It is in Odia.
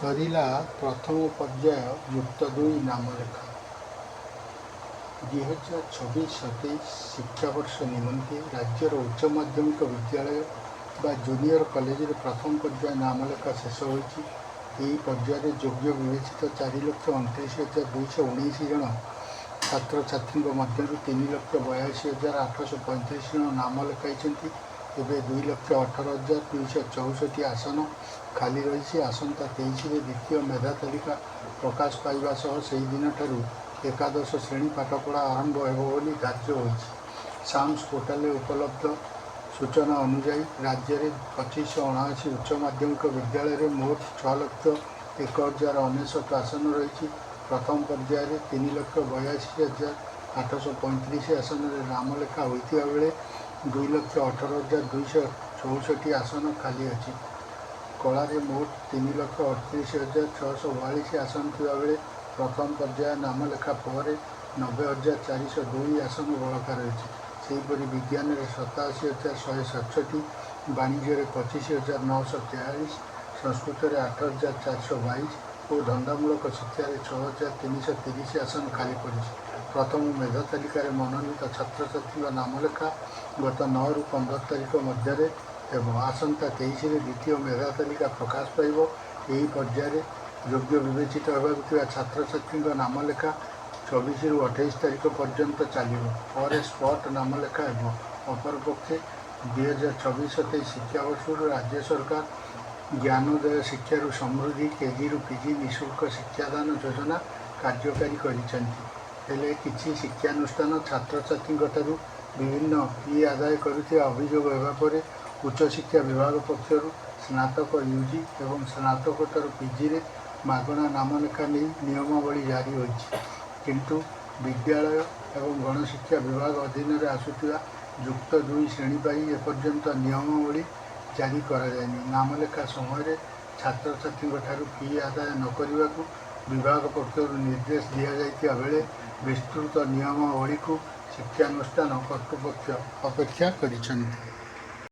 ସରିଲା ପ୍ରଥମ ପର୍ଯ୍ୟାୟ ଯୁକ୍ତ 2 ନାମଲେଖା। 2026-27 ଶିକ୍ଷାବର୍ଷ ନିମନ୍ତେ ରାଜ୍ୟର ଉଚ୍ଚ ମାଧ୍ୟମିକ ବିଦ୍ୟାଳୟ ବା ଜୁନିୟର କଲେଜରେ ପ୍ରଥମ ପର୍ଯ୍ୟାୟ ନାମଲେଖା ଶେଷ ହୋଇଛି। ଏହି ପର୍ଯ୍ୟାୟରେ ଯୋଗ୍ୟ ବିବେଚିତ 4,29,219 ଜଣ ଛାତ୍ରଛାତ୍ରୀଙ୍କ ମଧ୍ୟରୁ 3,82,835 ଜଣ ନାମ ଲେଖାଇଛନ୍ତି। ଏବେ 2,18,264 ଆସନ ଖାଲି ରହିଛି। ଆସନ୍ତା 23ରେ ଦ୍ୱିତୀୟ ମେଧା ତାଲିକା ପ୍ରକାଶ ପାଇବା ସହ ସେହିଦିନଠାରୁ ଏକାଦଶ ଶ୍ରେଣୀ ପାଠପଢ଼ା ଆରମ୍ଭ ହେବ ବୋଲି ଧାର୍ଯ୍ୟ ହୋଇଛି। ସାମ୍ସ ପୋର୍ଟାଲରେ ଉପଲବ୍ଧ ସୂଚନା ଅନୁଯାୟୀ ରାଜ୍ୟରେ 2579 ଉଚ୍ଚ ମାଧ୍ୟମିକ ବିଦ୍ୟାଳୟରେ ମୋଟ 6,01,099 ଆସନ ରହିଛି। ପ୍ରଥମ ପର୍ଯ୍ୟାୟରେ 3,82,835 ଆସନରେ ନାମଲେଖା ହୋଇଥିବା ବେଳେ 2,18,264 ଆସନ ଖାଲି ଅଛି। କଳାରେ ମୋଟ 3,38,642 ଆସନ ଥିବାବେଳେ ପ୍ରଥମ ପର୍ଯ୍ୟାୟ ନାମଲେଖା ପରେ 90,402 ଆସନ ବଳକା ରହିଛି। ସେହିପରି ବିଜ୍ଞାନରେ 87,167, ବାଣିଜ୍ୟରେ 25,943, ସଂସ୍କୃତରେ 8,422 ଓ ଧନ୍ଦାମୂଳକ ଶିକ୍ଷାରେ 6,330 ଆସନ ଖାଲି ପଡ଼ିଛି। ପ୍ରଥମ ମେଧା ତାଲିକାରେ ମନୋନୀତ ଛାତ୍ରଛାତ୍ରୀଙ୍କ ନାମଲେଖା ଗତ 9ରୁ 15 ତାରିଖ ମଧ୍ୟରେ ହେବ। ଆସନ୍ତା 23ରେ ଦ୍ୱିତୀୟ ମେଧା ତାଲିକା ପ୍ରକାଶ ପାଇବ। ଏହି ପର୍ଯ୍ୟାୟରେ ଯୋଗ୍ୟ ବିବେଚିତ ହେବାକୁ ଥିବା ଛାତ୍ରଛାତ୍ରୀଙ୍କ ନାମଲେଖା 24ରୁ 28 ତାରିଖ ପର୍ଯ୍ୟନ୍ତ ଚାଲିବ। ପରେ ସ୍ପଟ୍ ନାମଲେଖା ହେବ। ଅପରପକ୍ଷେ 2026-27 ଶିକ୍ଷାବର୍ଷରୁ ରାଜ୍ୟ ସରକାର ଜ୍ଞାନୋଦୟ ଶିକ୍ଷାରୁ ସମୃଦ୍ଧି କେଜିରୁ ପିଜି ନିଃଶୁଳ୍କ ଶିକ୍ଷାଦାନ ଯୋଜନା କାର୍ଯ୍ୟକାରୀ କରିଛନ୍ତି। ହେଲେ କିଛି ଶିକ୍ଷାନୁଷ୍ଠାନ ଛାତ୍ରଛାତ୍ରୀଙ୍କଠାରୁ ବିଭିନ୍ନ ଫି ଆଦାୟ କରୁଥିବା ଅଭିଯୋଗ ହେବା ପରେ ଉଚ୍ଚଶିକ୍ଷା ବିଭାଗ ପକ୍ଷରୁ ସ୍ନାତକ ୟୁଜି ଏବଂ ସ୍ନାତକୋତ୍ତର ପିଜିରେ ମାଗଣା ନାମଲେଖା ନେଇ ନିୟମାବଳୀ ଜାରି ହୋଇଛି। କିନ୍ତୁ ବିଦ୍ୟାଳୟ ଏବଂ ଗଣଶିକ୍ଷା ବିଭାଗ ଅଧୀନରେ ଆସୁଥିବା ଯୁକ୍ତ 2 ଶ୍ରେଣୀ ପାଇଁ ଏପର୍ଯ୍ୟନ୍ତ ନିୟମାବଳୀ ଜାରି କରାଯାଇନି। ନାମଲେଖା ସମୟରେ ଛାତ୍ରଛାତ୍ରୀଙ୍କଠାରୁ ଫି ଆଦାୟ ନ କରିବାକୁ ବିଭାଗ ପକ୍ଷରୁ ନିର୍ଦ୍ଦେଶ ଦିଆଯାଇଥିବା ବେଳେ ବିସ୍ତୃତ ନିୟମାବଳୀକୁ ଶିକ୍ଷାନୁଷ୍ଠାନ କର୍ତ୍ତୃପକ୍ଷ ଅପେକ୍ଷା କରିଛନ୍ତି।